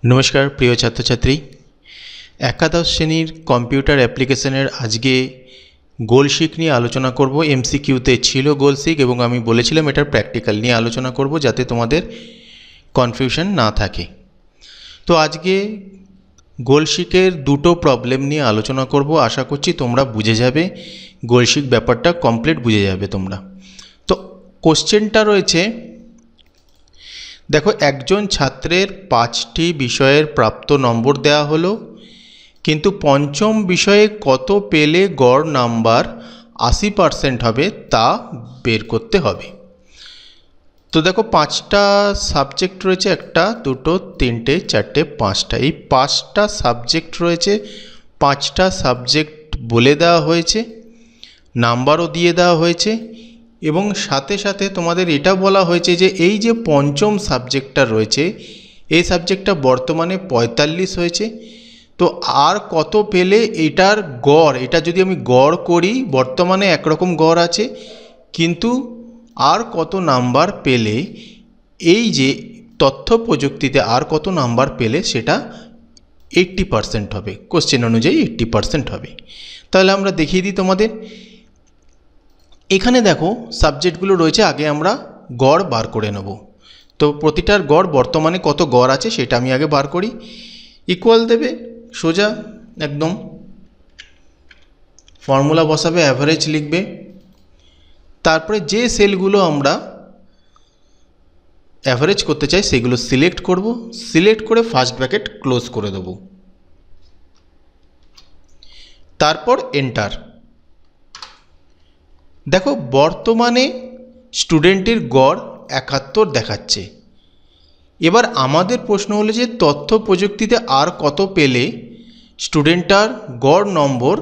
नमस्कार प्रिय छात्र छात्री एकादश श्रेणीर कम्पिউটার অ্যাপ্লিকেশনের আজকে গোলশিক নিয়ে আলোচনা করব। এমসিকিউতে ছিল গোলশিক এবং আমি বলেছিলাম এটার প্র্যাকটিক্যাল নিয়ে আলোচনা করব যাতে তোমাদের কনফিউশন না থাকে। তো আজকে গোলশিকের দুটো প্রবলেম নিয়ে আলোচনা করব। আশা করছি তোমরা বুঝে যাবে, গোলশিক ব্যাপারটা কমপ্লিট বুঝে যাবে তোমরা। তো কোশ্চেনটা রয়েছে, দেখো একজন ছাত্রের 5টি বিষয়ের প্রাপ্ত নম্বর দেওয়া হলো, কিন্তু পঞ্চম বিষয়ে কত পেলে গড় নাম্বার 80% হবে তা বের করতে হবে। তো দেখো 5টা সাবজেক্ট রয়েছে, 1 2 3 4 5টা, এই 5টা সাবজেক্ট রয়েছে। 5টা সাবজেক্ট বলে দেওয়া হয়েছে, নাম্বারও দিয়ে দেওয়া হয়েছে এবং সাথে সাথে তোমাদের এটা বলা হয়েছে যে এই যে পঞ্চম সাবজেক্টটা রয়েছে এই সাবজেক্টটা বর্তমানে 45 হয়েছে। তো আর কত পেলে এটার গড়, এটা যদি আমি গড় করি বর্তমানে একরকম গড় আছে, কিন্তু আর কত নাম্বার পেলে এই যে তথ্য প্রযুক্তিতে আর কত নাম্বার পেলে সেটা 80% হবে, কোশ্চেন অনুযায়ী 80% হবে। তাহলে আমরা দেখিয়ে দিই তোমাদের। এখানে দেখো সাবজেক্টগুলো রয়েছে, আগে আমরা গড় বার করে নেব। তো প্রতিটার গড় বর্তমানে কত গড় আছে সেটা আমি আগে বার করি। ইকুয়াল দেবে, সোজা একদম ফর্মুলা বসাবে, অ্যাভারেজ লিখবে, তারপরে যে সেলগুলো আমরা অ্যাভারেজ করতে চাই সেগুলো সিলেক্ট করব, সিলেক্ট করে ফার্স্ট ব্র্যাকেট ক্লোজ করে দেব, তারপর এন্টার। দেখো বর্তমানে স্টুডেন্টের গড় 71 দেখাচ্ছে। এবার আমাদের প্রশ্ন হলো যে তথ্য প্রযুক্তিতে আর কত পেলে স্টুডেন্টটার গড় নম্বর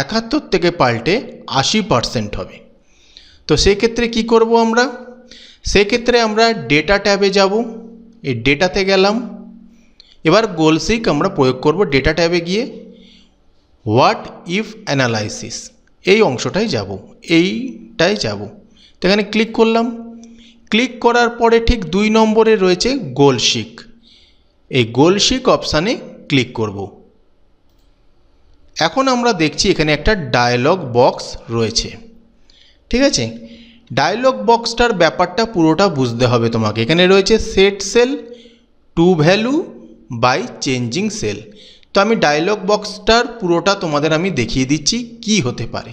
71 থেকে পাল্টে 80% হবে। তো সেক্ষেত্রে কি করব আমরা? সেক্ষেত্রে আমরা ডেটা ট্যাবে যাব, এই ডেটাতে গেলাম। এবার গোলশিক আমরা প্রয়োগ করব। ডেটা ট্যাবে গিয়ে হোয়াট ইফ অ্যানালাইসিস এই অংশটায় যাব, এইটায় যাব। তো এখানে ক্লিক করলাম। ক্লিক করার পরে ঠিক 2 নম্বরে রয়েছে গোলশিক, এই গোলশিক অপশানে ক্লিক করব। এখন আমরা দেখছি এখানে একটা ডায়লগ বক্স রয়েছে, ঠিক আছে। ডায়লগ বক্সটার ব্যাপারটা পুরোটা বুঝতে হবে তোমাকে। এখানে রয়েছে set cell, to value by changing cell. তো আমি ডায়লগ বক্সটার পুরোটা তোমাদের আমি দেখিয়ে দিচ্ছি কি হতে পারে।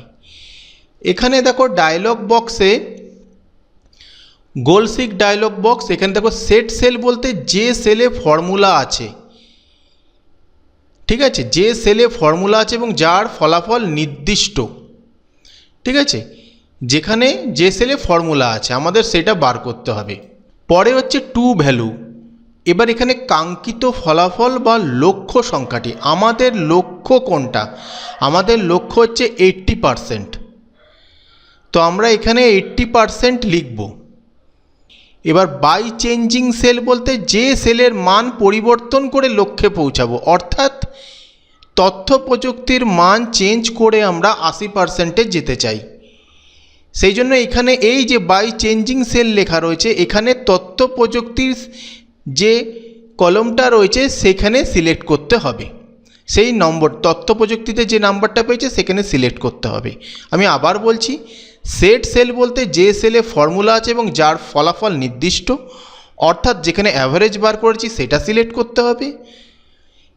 এখানে দেখো ডায়লগ বক্সে গোলশিক ডায়লগ বক্স, এখানে দেখো সেট সেল বলতে যে সেলে ফর্মুলা আছে, ঠিক আছে, যে সেলে ফর্মুলা আছে এবং যার ফলাফল নির্দিষ্ট, ঠিক আছে, যেখানে যে সেলে ফর্মুলা আছে আমাদের সেটা বার করতে হবে। পরে হচ্ছে টু ভ্যালু। এবার এখানে কাঙ্ক্ষিত ফলাফল বা লক্ষ্য সংখ্যাটি, আমাদের লক্ষ্য কোনটা? আমাদের লক্ষ্য হচ্ছে 80%। তো আমরা এখানে 80% লিখব। এবার বাই চেঞ্জিং সেল বলতে যে সেলের মান পরিবর্তন করে লক্ষ্যে পৌঁছাবো, অর্থাৎ তথ্য প্রযুক্তির মান চেঞ্জ করে আমরা 80%-এ যেতে চাই। সেই জন্য এখানে এই যে বাই চেঞ্জিং সেল লেখা রয়েছে, এখানে তথ্য প্রযুক্তির যে কলমটা রয়েছে সেখানে সিলেক্ট করতে হবে। সেই নম্বর তথ্য প্রযুক্তিতে যে নাম্বারটা পেয়েছে সেখানে সিলেক্ট করতে হবে। আমি আবার বলছি, সেট সেল বলতে যে সেলে ফর্মুলা আছে এবং যার ফলাফল নির্দিষ্ট, অর্থাৎ যেখানে অ্যাভারেজ বার করেছি সেটা সিলেক্ট করতে হবে।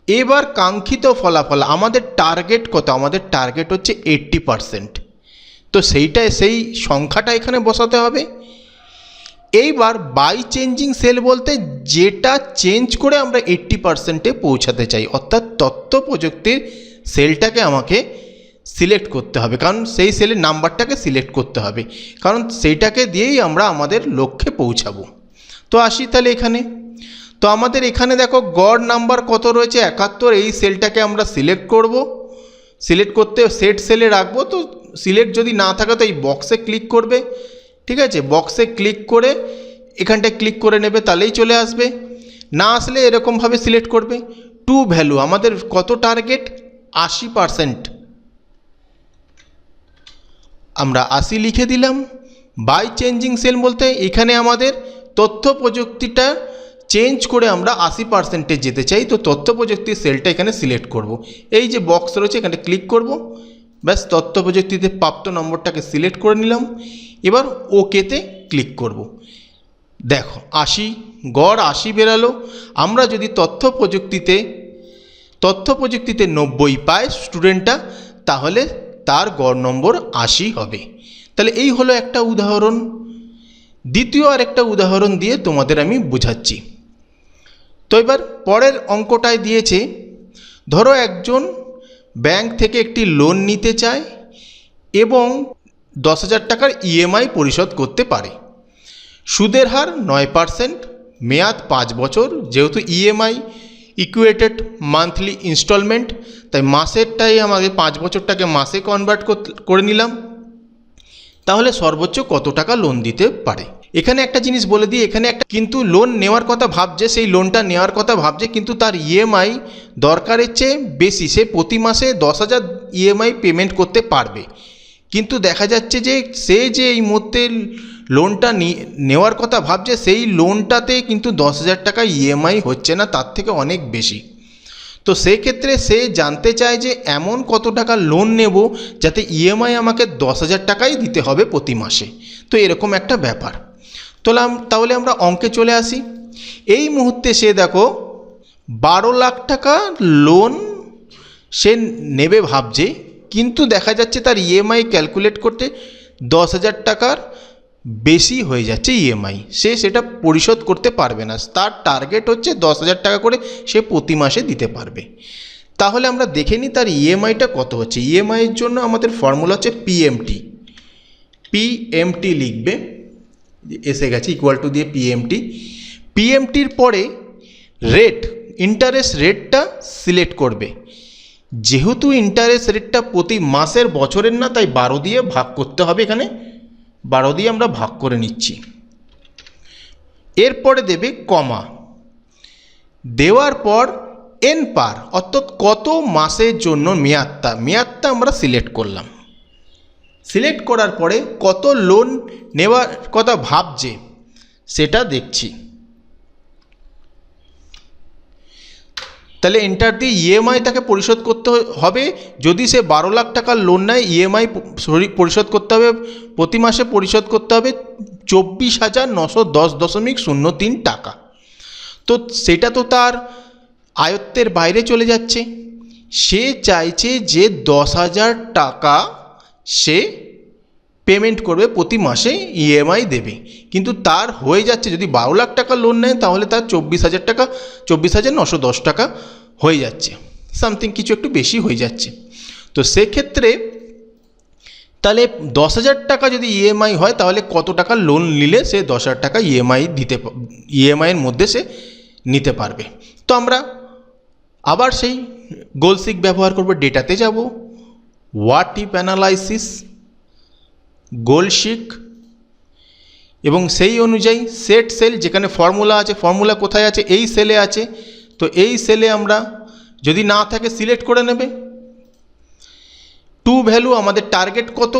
এবার কাঙ্ক্ষিত ফলাফল, আমাদের টার্গেট কত? আমাদের টার্গেট হচ্ছে 80%। তো সেই সংখ্যাটা এখানে বসাতে হবে। এইবার বাই চেঞ্জিং সেল বলতে যেটা চেঞ্জ করে আমরা 80%-এ পৌঁছাতে চাই, অর্থাৎ তথ্য প্রযুক্তির সেলটাকে আমাকে সিলেক্ট করতে হবে, কারণ সেই সেলের নাম্বারটাকে সিলেক্ট করতে হবে, কারণ সেইটাকে দিয়েই আমরা আমাদের লক্ষ্যে পৌঁছাবো। তো আসি তাহলে এখানে। তো আমাদের এখানে দেখো গড় নাম্বার কত রয়েছে? 71। এই সেলটাকে আমরা সিলেক্ট করব। সিলেক্ট করতে সেট সেলে রাখবো। তো সিলেক্ট যদি না থাকে তো এই বক্সে ক্লিক করবে, ঠিক আছে, বক্সে ক্লিক করে এখানটায় ক্লিক করে নেবে, তাহলেই চলে আসবে। না আসলে এরকমভাবে সিলেক্ট করবে। টু ভ্যালু, আমাদের কত টার্গেট? 80%। আমরা 80 লিখে দিলাম। বাই চেঞ্জিং সেল বলতে এখানে আমাদের তথ্য প্রযুক্তিটা চেঞ্জ করে আমরা 80% যেতে চাই, তো তথ্য প্রযুক্তির সেলটা এখানে সিলেক্ট করব। এই যে বক্স রয়েছে এখানে ক্লিক করব, ব্যাস তথ্য প্রযুক্তিতে প্রাপ্ত নম্বরটাকে সিলেক্ট করে নিলাম। এবার ওকেতে ক্লিক করব। দেখো 80 গড় 80 বেরালো। আমরা যদি তথ্য প্রযুক্তিতে 90 পায় স্টুডেন্টটা, তাহলে তার গড় নম্বর 80 হবে। তাহলে এই হলো একটা উদাহরণ। দ্বিতীয় আরেকটা উদাহরণ দিয়ে তোমাদের আমি বোঝাচ্ছি। তো এবার পরের অঙ্কটায় দিয়েছে, ধরো একজন ব্যাংক থেকে একটি লোন নিতে চায় এবং 10,000 টাকার ইএমআই পরিশোধ করতে পারে। সুদের হার 9%, মেয়াদ 5 বছর। যেহেতু ইএমআই ইকুয়েটেড মান্থলি ইনস্টলমেন্ট, তাই মাসেরটাই আমাকে 5 বছরটাকে মাসে কনভার্ট করে নিলাম। তাহলে সর্বোচ্চ কত টাকা লোন দিতে পারে। এখানে একটা জিনিস বলে দিই, এখানে একটা কিন্তু লোন নেওয়ার কথা ভাবছে, সেই লোনটা নেওয়ার কথা ভাবছে, কিন্তু তার ইএমআই দরকারের চেয়ে বেশি। সে প্রতি মাসে 10,000 ইএমআই পেমেন্ট করতে পারবে, কিন্তু দেখা যাচ্ছে যে সে যে এই মুহূর্তে লোনটা নেওয়ার কথা ভাবছে, সেই লোনটাতে কিন্তু 10,000 টাকা ইএমআই হচ্ছে না, তার থেকে অনেক বেশি। তো সেক্ষেত্রে সে জানতে চায় যে এমন কত টাকা লোন নেব যাতে ইএমআই আমাকে 10,000 টাকাই দিতে হবে প্রতি মাসে। তো এরকম একটা ব্যাপার। তাহলে আমরা অঙ্কে চলে আসি। এই মুহূর্তে সে দেখো 12 লাখ টাকা লোন সে নেবে ভাবছে, কিন্তু দেখা যাচ্ছে তার ইএমআই ক্যালকুলেট করতে 10,000 টাকার বেশি হয়ে যাচ্ছে ইএমআই। সে সেটা পরিশোধ করতে পারবে না। তার টার্গেট হচ্ছে 10,000 টাকা করে সে প্রতি মাসে দিতে পারবে। তাহলে আমরা দেখে নিই তার ইএমআইটা কত হচ্ছে। ইএমআইয়ের জন্য আমাদের ফর্মুলা হচ্ছে পিএমটি লিখবে, এসে গেছে ইকুয়াল টু দিয়ে পিএমটির পরে রেট, ইন্টারেস্ট রেটটা সিলেক্ট করবে। যেহেতু ইন্টারেস্ট রেটটা প্রতি মাসের বছরের না, তাই 12 দিয়ে ভাগ করতে হবে। এখানে 12 দিয়ে আমরা ভাগ করে নিচ্ছি। এরপরে দেবে কমা, দেওয়ার পর এন পার, অর্থাৎ কত মাসের জন্য মেয়াদটা আমরা সিলেক্ট করলাম। সিলেক্ট করার পরে কত লোন নেওয়ার কথা ভাবছে সেটা দেখছি। তাহলে এন্টার দিয়ে ইএমআই তাকে পরিশোধ করতে হবে। যদি সে 12 লাখ টাকার লোন নেয়, ইএমআই পরিশোধ করতে হবে, প্রতি মাসে পরিশোধ করতে হবে 24,910.03 টাকা। তো সেটা তো তার আয়ত্তের বাইরে চলে যাচ্ছে। সে চাইছে যে 10,000 টাকা সে পেমেন্ট করবে, প্রতি মাসে ইএমআই দেবে, কিন্তু তার হয়ে যাচ্ছে, যদি 12 লাখ টাকা লোন নেয় তাহলে তার 24,910 টাকা হয়ে যাচ্ছে, সামথিং কিছু একটু বেশি হয়ে যাচ্ছে। তো সেক্ষেত্রে তাহলে 10,000 টাকা যদি ইএমআই হয়, তাহলে কত টাকা লোন নিলে সে 10,000 টাকা ইএমআইয়ের মধ্যে সে নিতে পারবে। তো আমরা আবার সেই গোলসিক ব্যবহার করব। ডেটাতে যাব, হোয়াট ইফ অ্যানালাইসিস, গোলশিক, এবং সেই অনুযায়ী সেট সেল, যেখানে ফর্মুলা আছে, ফর্মুলা কোথায় আছে, এই সেলে আছে। তো এই সেলে আমরা যদি না থাকে সিলেক্ট করে নেবে। টু ভ্যালু, আমাদের টার্গেট কত,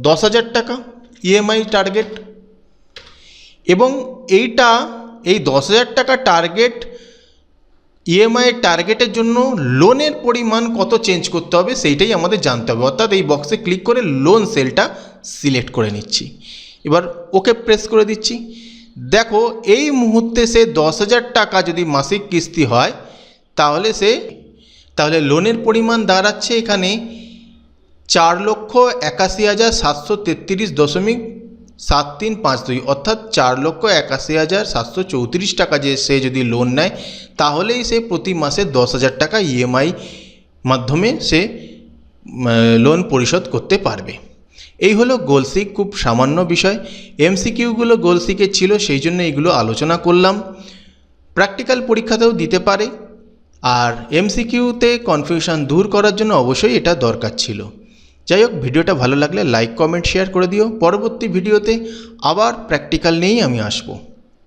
10,000 টাকা ইএমআই টার্গেট, এবং এই 10,000 টাকা টার্গেট ইএমআই টার্গেটের জন্য লোনের পরিমাণ কত চেঞ্জ করতে হবে সেইটাই আমাদের জানতে হবে। অর্থাৎ এই বক্সে ক্লিক করে লোন সেলটা সিলেক্ট করে নিচ্ছি। এবার ওকে প্রেস করে দিচ্ছি। দেখো এই মুহূর্তে সে 10,000 টাকা যদি মাসিক কিস্তি হয়, তাহলে লোনের পরিমাণ দাঁড়াচ্ছে এখানে 4,81,733.7352, অর্থাৎ 4,81,734 টাকা যে সে যদি লোন নেয়, তাহলেই সে প্রতি মাসে 10,000 টাকা ইএমআই মাধ্যমে সে লোন পরিশোধ করতে পারবে। এই হলো গোলসিক, খুব সামান্য বিষয়। এমসিকিউগুলো গোলসিকে ছিল, সেই জন্য এগুলো আলোচনা করলাম। প্র্যাকটিক্যাল পরীক্ষাতেও দিতে পারে, আর এমসিকিউতে কনফিউশন দূর করার জন্য অবশ্যই এটা দরকার ছিল। যাই হোক, ভিডিওটা ভালো লাগলে লাইক, কমেন্ট, শেয়ার করে দিও। পরবর্তী ভিডিওতে আবার প্র্যাকটিক্যাল নিয়েই আমি আসবো।